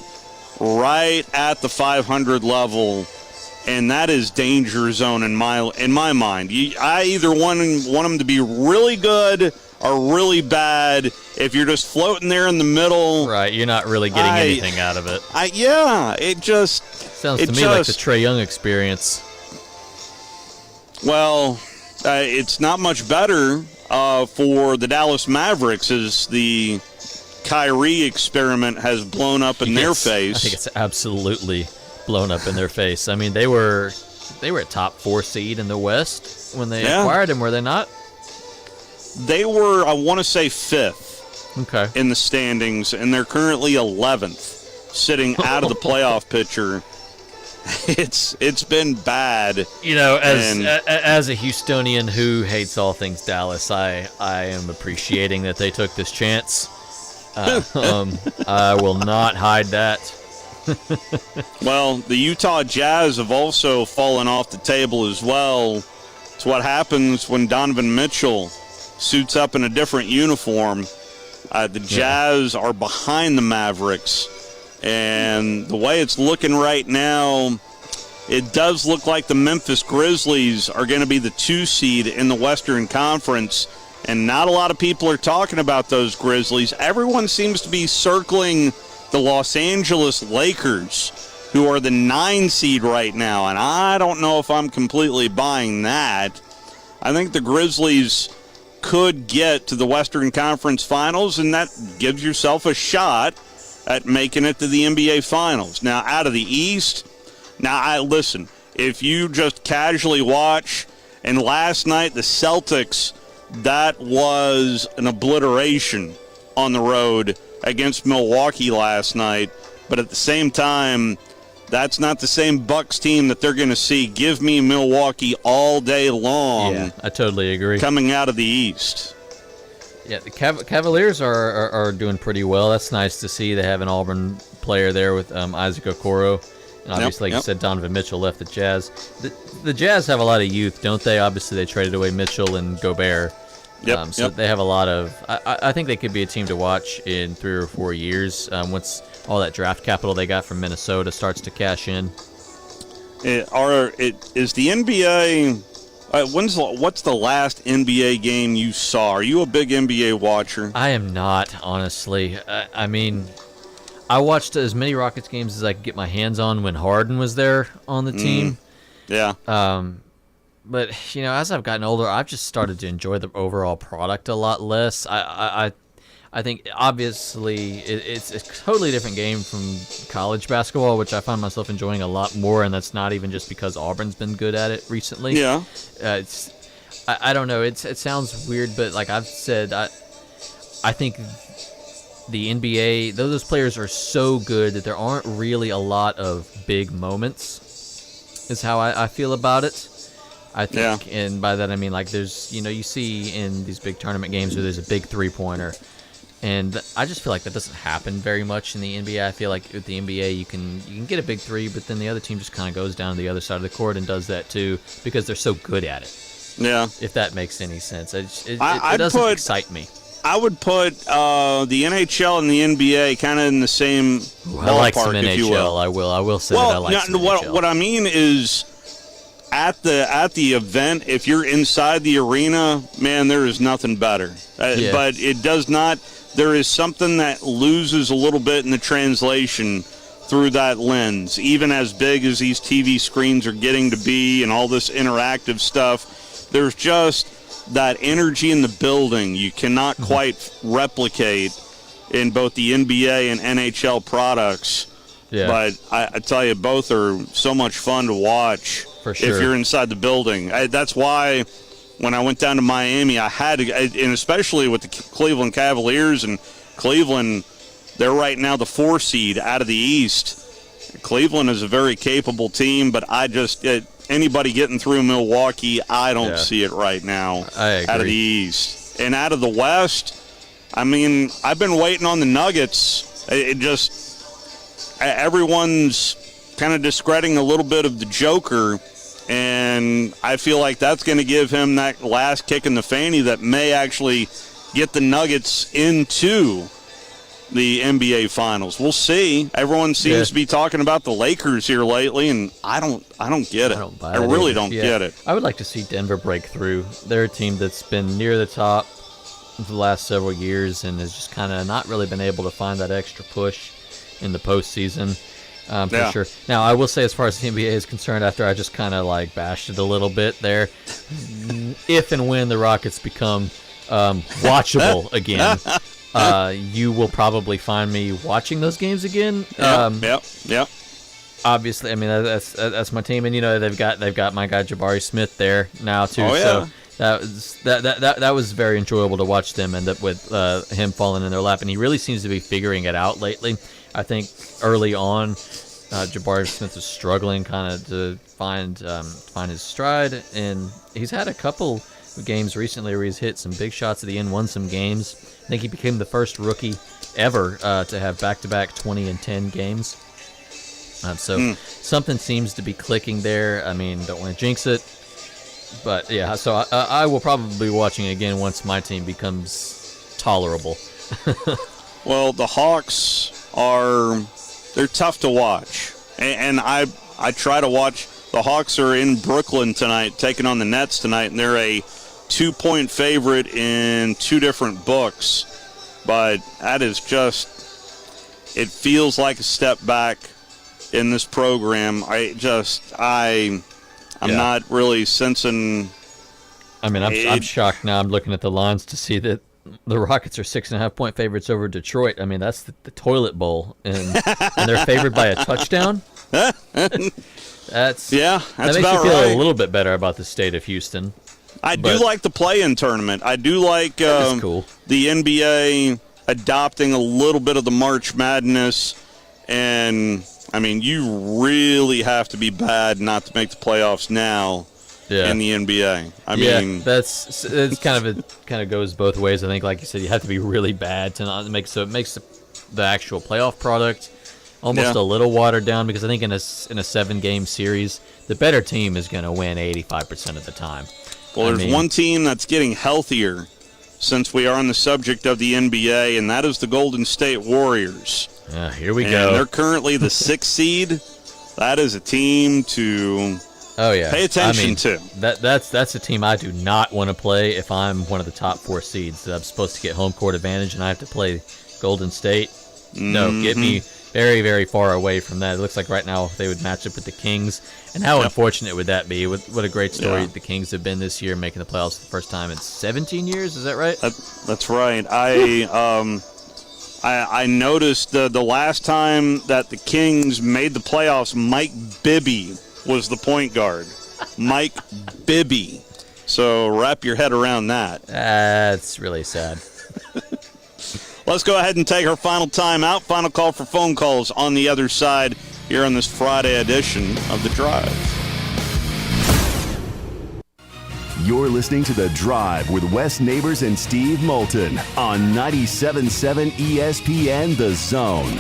right at the 500 level, and that is danger zone in my mind. I either want them to be really good or really bad. If you're just floating there in the middle, right? You're not really getting anything out of it. It just sounds to me like the Trae Young experience. Well, it's not much better for the Dallas Mavericks as the Kyrie experiment has blown up in their face. I think it's absolutely blown up in their face. I mean, they were a top 4 seed in the West when they acquired him, were they not? They were, I want to say, 5th in the standings, and they're currently 11th, sitting out of the playoff picture. It's been bad. As a Houstonian who hates all things Dallas, I am appreciating that they took this chance. I will not hide that. Well, the Utah Jazz have also fallen off the table as well. It's what happens when Donovan Mitchell suits up in a different uniform. The Jazz are behind the Mavericks, and the way it's looking right now, it does look like the Memphis Grizzlies are going to be the 2 seed in the Western Conference, and not a lot of people are talking about those Grizzlies. Everyone seems to be circling the Los Angeles Lakers, who are the 9 seed right now, and I don't know if I'm completely buying that. I think the Grizzlies could get to the Western Conference Finals, and that gives yourself a shot at making it to the NBA Finals. Now, out of the East, listen, if you just casually watch, and last night the Celtics, that was an obliteration on the road against Milwaukee last night, but at the same time, that's not the same Bucks team that they're going to see. Give me Milwaukee all day long. Yeah, I totally agree. Coming out of the East. Yeah, the Cavaliers are doing pretty well. That's nice to see. They have an Auburn player there with Isaac Okoro. And obviously, like you said, Donovan Mitchell left the Jazz. The Jazz have a lot of youth, don't they? Obviously, they traded away Mitchell and Gobert. So they have a lot of... I think they could be a team to watch in 3 or 4 years once all that draft capital they got from Minnesota starts to cash in. Is the NBA... what's the last NBA game you saw? Are you a big NBA watcher? I am not, honestly. I mean, I watched as many Rockets games as I could get my hands on when Harden was there on the team. Yeah. But, as I've gotten older, I've just started to enjoy the overall product a lot less. I think obviously it's a totally different game from college basketball, which I find myself enjoying a lot more, and that's not even just because Auburn's been good at it recently. Yeah. I don't know. It sounds weird, but like I've said, I think the NBA, those players are so good that there aren't really a lot of big moments, is how I feel about it. I think, and by that I mean like there's, you see in these big tournament games where there's a big three-pointer, and I just feel like that doesn't happen very much in the NBA. I feel like with the NBA you can get a big three, but then the other team just kind of goes down to the other side of the court and does that too because they're so good at it. Yeah. If that makes any sense. It doesn't excite me. I would put the NHL and the NBA kind of in the same ballpark, I like some NHL. if you will. I will say that I like some NHL. What I mean is at the event, if you're inside the arena, man, there is nothing better. But it does not. There is something that loses a little bit in the translation through that lens. Even as big as these TV screens are getting to be and all this interactive stuff, there's just that energy in the building you cannot quite replicate in both the NBA and NHL products. Yeah. But I tell you, both are so much fun to watch for sure. if you're inside the building. That's why when I went down to Miami, I had to, and especially with the Cleveland Cavaliers, and Cleveland, they're right now the 4 seed out of the East. Cleveland is a very capable team, but anybody getting through Milwaukee, I don't see it right now out of the East. And out of the West, I mean, I've been waiting on the Nuggets. Everyone's kind of discrediting a little bit of the Joker, and I feel like that's going to give him that last kick in the fanny that may actually get the Nuggets into the NBA Finals. We'll see. Everyone seems to be talking about the Lakers here lately, and I don't get it. I really don't get it. I would like to see Denver break through. They're a team that's been near the top for the last several years and has just kind of not really been able to find that extra push in the postseason. For sure. Now, I will say, as far as the NBA is concerned, after I just kind of like bashed it a little bit there, if and when the Rockets become watchable again, you will probably find me watching those games again. Yep. Obviously, I mean that's my team, and they've got my guy Jabari Smith there now too. Oh, yeah. So that was very enjoyable to watch them end up with him falling in their lap, and he really seems to be figuring it out lately. I think early on, Jabari Smith was struggling kind of to find his stride, and he's had a couple games recently where he's hit some big shots at the end, won some games. I think he became the first rookie ever to have back-to-back 20 and 10 games. So something seems to be clicking there. I mean, don't want to jinx it, but yeah. So I will probably be watching it again once my team becomes tolerable. Well, the Hawks they're tough to watch, and I try to watch. The Hawks are in Brooklyn tonight, taking on the Nets tonight, and they're a 2-point favorite in 2 different books. But that is just, it feels like a step back in this program. I'm not really sensing. I mean, I'm shocked now. I'm looking at the lines to see that the Rockets are 6.5-point favorites over Detroit. I mean, that's the toilet bowl, and they're favored by a touchdown. That makes me feel a little bit better about the state of Houston. I do like the play-in tournament. I do like cool. The NBA adopting a little bit of the March Madness, and I mean, you really have to be bad not to make the playoffs now. In the NBA. I mean, that's kind of goes both ways. I think, like you said, you have to be really bad to not make, so it makes the actual playoff product almost a little watered down, because I think in a 7-game series, the better team is going to win 85% of the time. Well, there's one team that's getting healthier since we are on the subject of the NBA, and that is the Golden State Warriors. Here we go. They're currently the 6th seed. That is a team to pay attention to. That's a team I do not want to play if I'm one of the top 4 seeds. I'm supposed to get home court advantage, and I have to play Golden State. No, get me very, very far away from that. It looks like right now they would match up with the Kings. And how unfortunate would that be? What a great story the Kings have been this year, making the playoffs for the first time in 17 years. Is that right? That's right. I noticed the last time that the Kings made the playoffs, Mike Bibby was the point guard. Mike Bibby. So wrap your head around that. That's really sad. Let's go ahead and take our final time out. Final call for phone calls on the other side here on this Friday edition of The Drive. You're listening to The Drive with Wes Neighbors and Steve Moulton on 97.7 ESPN The Zone.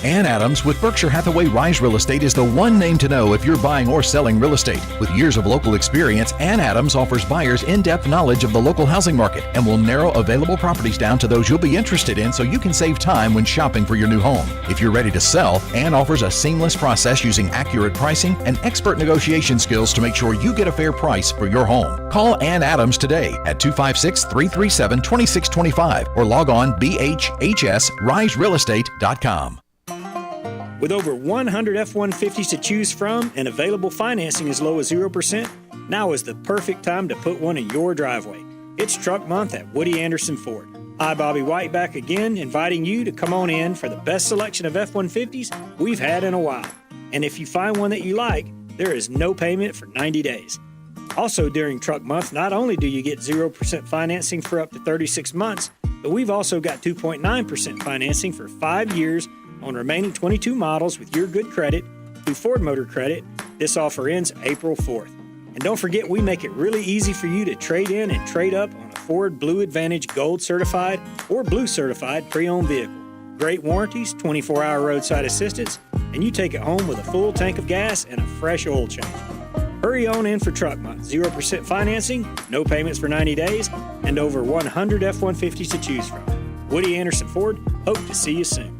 Ann Adams with Berkshire Hathaway Rise Real Estate is the one name to know if you're buying or selling real estate. With years of local experience, Ann Adams offers buyers in-depth knowledge of the local housing market and will narrow available properties down to those you'll be interested in so you can save time when shopping for your new home. If you're ready to sell, Ann offers a seamless process using accurate pricing and expert negotiation skills to make sure you get a fair price for your home. Call Ann Adams today at 256-337-2625 or log on bhhsriserealestate.com. With over 100 F-150s to choose from and available financing as low as 0%, now is the perfect time to put one in your driveway. It's Truck Month at Woody Anderson Ford. Hi, Bobby White back again, inviting you to come on in for the best selection of F-150s we've had in a while. And if you find one that you like, there is no payment for 90 days. Also during Truck Month, not only do you get 0% financing for up to 36 months, but we've also got 2.9% financing for 5 years on remaining 22 models with your good credit through Ford Motor Credit. This offer ends April 4th. And don't forget, we make it really easy for you to trade in and trade up on a Ford Blue Advantage Gold Certified or Blue Certified pre-owned vehicle. Great warranties, 24-hour roadside assistance, and you take it home with a full tank of gas and a fresh oil change. Hurry on in for Truck Month. 0% financing, no payments for 90 days, and over 100 F-150s to choose from. Woody Anderson Ford, hope to see you soon.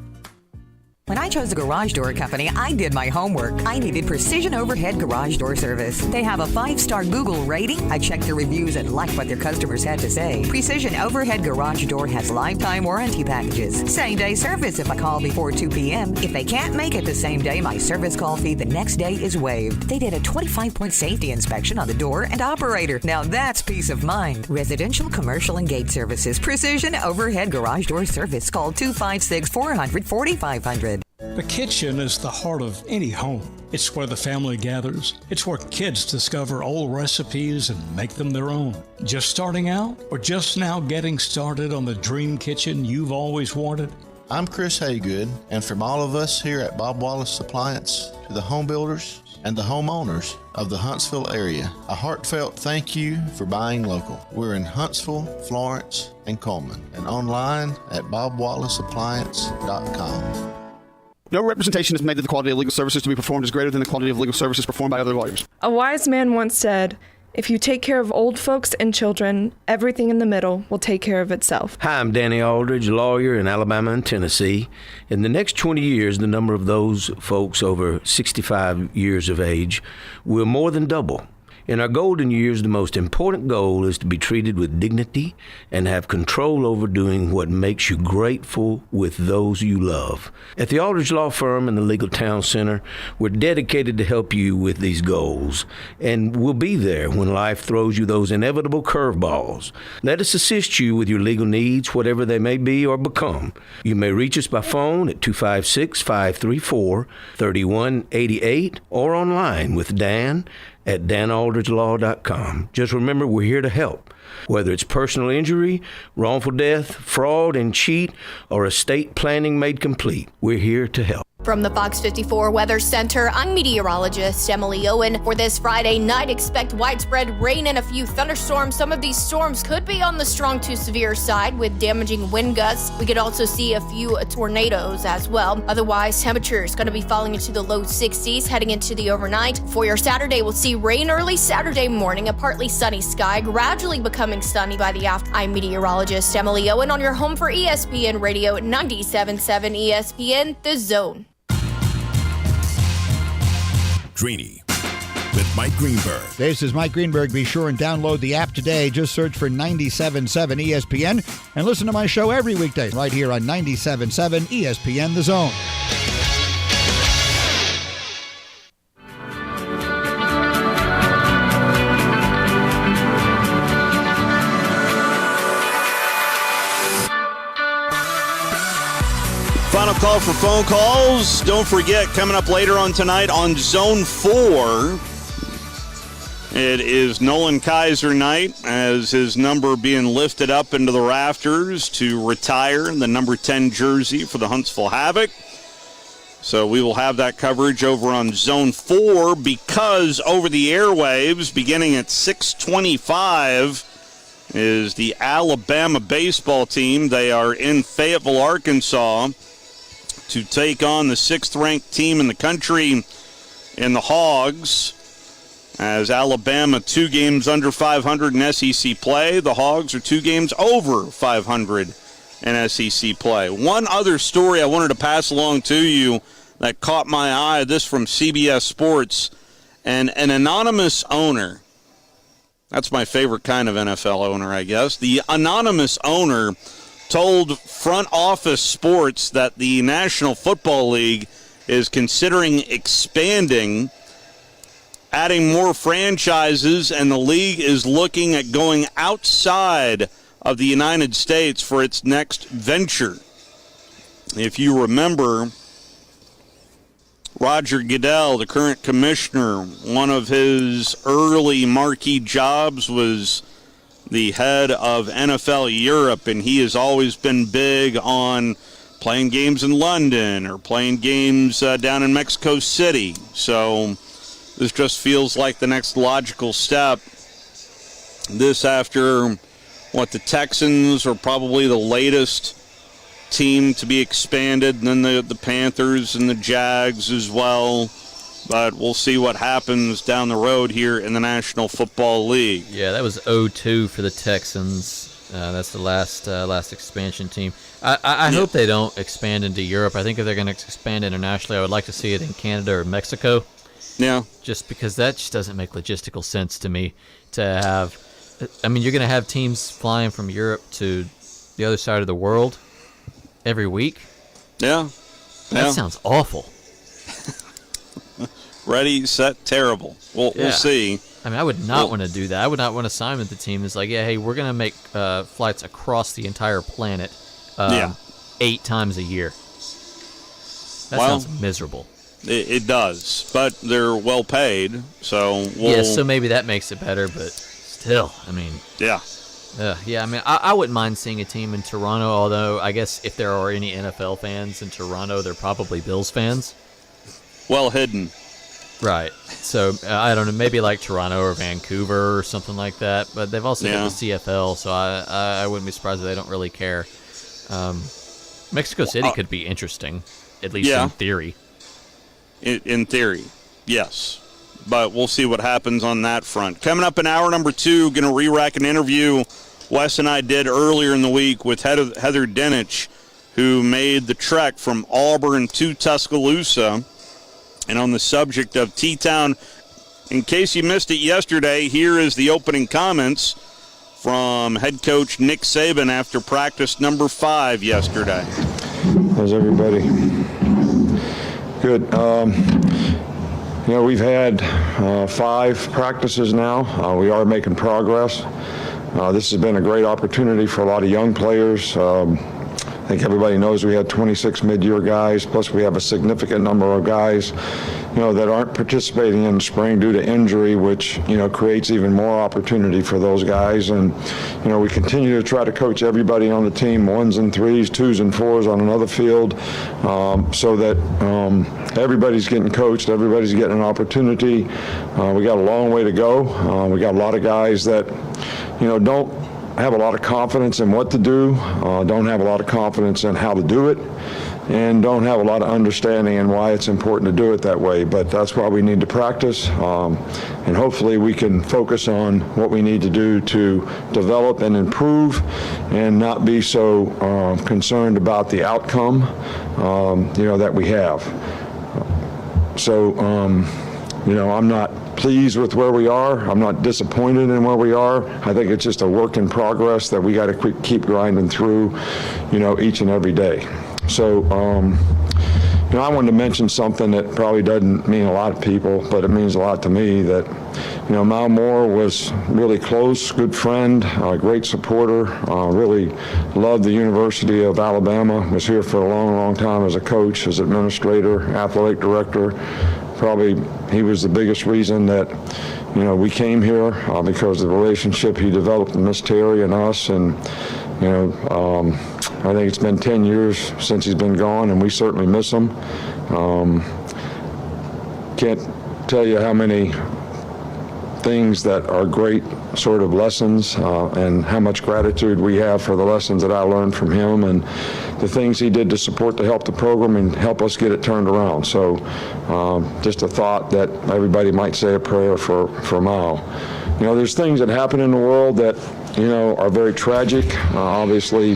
When I chose a garage door company, I did my homework. I needed Precision Overhead Garage Door Service. They have a 5-star Google rating. I checked their reviews and liked what their customers had to say. Precision Overhead Garage Door has lifetime warranty packages. Same-day service if I call before 2 p.m. If they can't make it the same day, my service call fee the next day is waived. They did a 25-point safety inspection on the door and operator. Now that's peace of mind. Residential, commercial, and gate services. Precision Overhead Garage Door Service. Call 256-400-4500. The kitchen is the heart of any home. It's where the family gathers. It's where kids discover old recipes and make them their own. Just starting out or just now getting started on the dream kitchen you've always wanted? I'm Chris Haygood, and from all of us here at Bob Wallace Appliance to the home builders and the homeowners of the Huntsville area, a heartfelt thank you for buying local. We're in Huntsville, Florence, and Coleman, and online at bobwallaceappliance.com. No representation is made that the quality of legal services to be performed is greater than the quality of legal services performed by other lawyers. A wise man once said, if you take care of old folks and children, everything in the middle will take care of itself. Hi, I'm Danny Aldridge, lawyer in Alabama and Tennessee. In the next 20 years, the number of those folks over 65 years of age will more than double. In our golden years, the most important goal is to be treated with dignity and have control over doing what makes you grateful with those you love. At the Aldridge Law Firm and the Legal Town Center, we're dedicated to help you with these goals, and we'll be there when life throws you those inevitable curveballs. Let us assist you with your legal needs, whatever they may be or become. You may reach us by phone at 256-534-3188 or online with Dan at danaldridgelaw.com. Just remember, we're here to help. Whether it's personal injury, wrongful death, fraud and cheat, or estate planning made complete, we're here to help. From the Fox 54 Weather Center, I'm meteorologist Emily Owen. For this Friday night, expect widespread rain and a few thunderstorms. Some of these storms could be on the strong to severe side with damaging wind gusts. We could also see a few tornadoes as well. Otherwise, temperatures going to be falling into the low 60s heading into the overnight. For your Saturday, we'll see rain early Saturday morning, a partly sunny sky, gradually becoming sunny by the afternoon. I'm meteorologist Emily Owen on your home for ESPN Radio 97.7 ESPN The Zone. Greeny with Mike Greenberg. This is Mike Greenberg. Be sure and download the app today. Just search for 97.7 ESPN and listen to my show every weekday right here on 97.7 ESPN The Zone. Final call for phone calls. Don't forget, coming up later on tonight on Zone 4, it is Nolan Kaiser night as his number being lifted up into the rafters to retire the number 10 jersey for the Huntsville Havoc. So we will have that coverage over on Zone 4 because over the airwaves, beginning at 6:25, is the Alabama baseball team. They are in Fayetteville, Arkansas, to take on the 6th-ranked team in the country in the Hogs. As Alabama 2 games under 500 in SEC play, the Hogs are 2 games over 500 in SEC play. One other story I wanted to pass along to you that caught my eye, this from CBS Sports, and an anonymous owner, that's my favorite kind of NFL owner, I guess, the anonymous owner told Front Office Sports that the National Football League is considering expanding, adding more franchises, and the league is looking at going outside of the United States for its next venture. If you remember, Roger Goodell, the current commissioner, one of his early marquee jobs was the head of NFL Europe, and he has always been big on playing games in London or playing games down in Mexico City. So this just feels like the next logical step. This after what the Texans are probably the latest team to be expanded, and then the Panthers and the Jags as well. But we'll see what happens down the road here in the National Football League. Yeah, that was 0-2 for the Texans. That's the last expansion team. I hope they don't expand into Europe. I think if they're going to expand internationally, I would like to see it in Canada or Mexico. Yeah. Just because that just doesn't make logistical sense to me to have. I mean, you're going to have teams flying from Europe to the other side of the world every week. Yeah. That sounds awful. Ready, set, terrible. We'll see. I mean, I would not want to do that. I would not want to sign with the team that's like, yeah, hey, we're going to make flights across the entire planet 8 times a year. That sounds miserable. It does, but they're well paid, so so maybe that makes it better, but still, I mean... Yeah. I mean, I wouldn't mind seeing a team in Toronto, although I guess if there are any NFL fans in Toronto, they're probably Bills fans. Well hidden. Right. So, I don't know, maybe like Toronto or Vancouver or something like that, but they've also got the CFL, so I wouldn't be surprised if they don't really care. Mexico City could be interesting, at least in theory. In theory, yes. But we'll see what happens on that front. Coming up in hour number 2, going to re-rack an interview Wes and I did earlier in the week with Heather Dinich, who made the trek from Auburn to Tuscaloosa. And on the subject of T-Town, in case you missed it yesterday, here is the opening comments from head coach Nick Saban after practice number 5 yesterday. How's everybody? Good. We've had 5 practices now. We are making progress. This has been a great opportunity for a lot of young players. I think everybody knows we had 26 mid-year guys, plus we have a significant number of guys, that aren't participating in spring due to injury, which, creates even more opportunity for those guys. And, we continue to try to coach everybody on the team, 1s and 3s, 2s and 4s on another field, so that everybody's getting coached, everybody's getting an opportunity. We got a long way to go. We got a lot of guys that, don't have a lot of confidence in what to do, don't have a lot of confidence in how to do it, and don't have a lot of understanding in why it's important to do it that way. But that's why we need to practice, and hopefully we can focus on what we need to do to develop and improve and not be so concerned about the outcome, that we have. So I'm not pleased with where we are. I'm not disappointed in where we are. I think it's just a work in progress that we got to keep grinding through, each and every day. So, I wanted to mention something that probably doesn't mean a lot of people, but it means a lot to me, that, Mal Moore was really close, good friend, great supporter, really loved the University of Alabama, was here for a long, long time as a coach, as administrator, athletic director. Probably he was the biggest reason that, we came here because of the relationship he developed with Miss Terry and us. And, I think it's been 10 years since he's been gone, and we certainly miss him. Can't tell you how many things that are great sort of lessons and how much gratitude we have for the lessons that I learned from him and the things he did to support to help the program and help us get it turned around. So just a thought that everybody might say a prayer for Mal. There's things that happen in the world that, are very tragic. Obviously,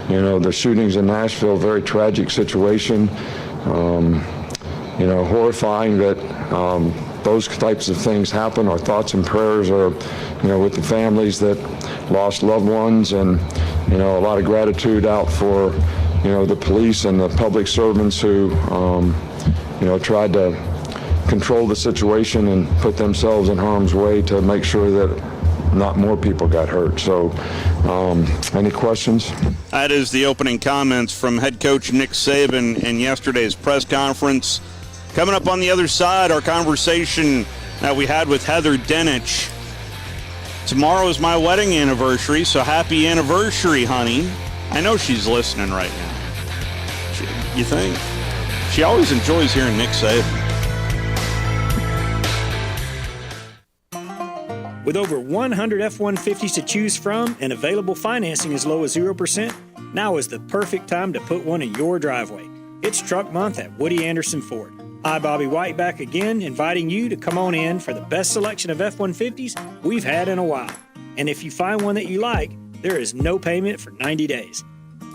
the shootings in Nashville, very tragic situation. Horrifying that those types of things happen. Our thoughts and prayers are, with the families that lost loved ones, and, a lot of gratitude out for, the police and the public servants who, tried to control the situation and put themselves in harm's way to make sure that not more people got hurt. So, any questions? That is the opening comments from head coach Nick Saban in yesterday's press conference. Coming up on the other side, our conversation that we had with Heather Dinich. Tomorrow is my wedding anniversary, so happy anniversary, honey. I know she's listening right now. You think? She always enjoys hearing Nick Saban. With over 100 F-150s to choose from and available financing as low as 0%, now is the perfect time to put one in your driveway. It's Truck Month at Woody Anderson Ford. Hi, Bobby White back again, inviting you to come on in for the best selection of F-150s we've had in a while. And if you find one that you like, there is no payment for 90 days.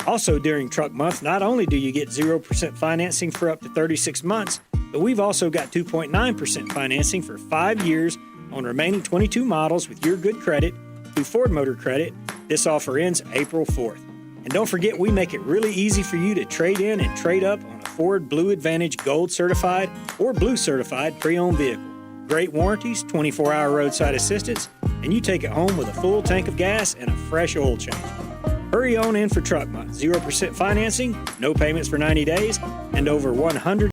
Also during Truck Month, not only do you get 0% financing for up to 36 months, but we've also got 2.9% financing for 5 years on remaining 22 models with your good credit through Ford Motor Credit. This offer ends April 4th. And don't forget, we make it really easy for you to trade in and trade up on a Ford Blue Advantage Gold Certified or Blue Certified pre-owned vehicle. Great warranties, 24-hour roadside assistance, and you take it home with a full tank of gas and a fresh oil change. Hurry on in for Truck Month. 0% financing, no payments for 90 days, and over 100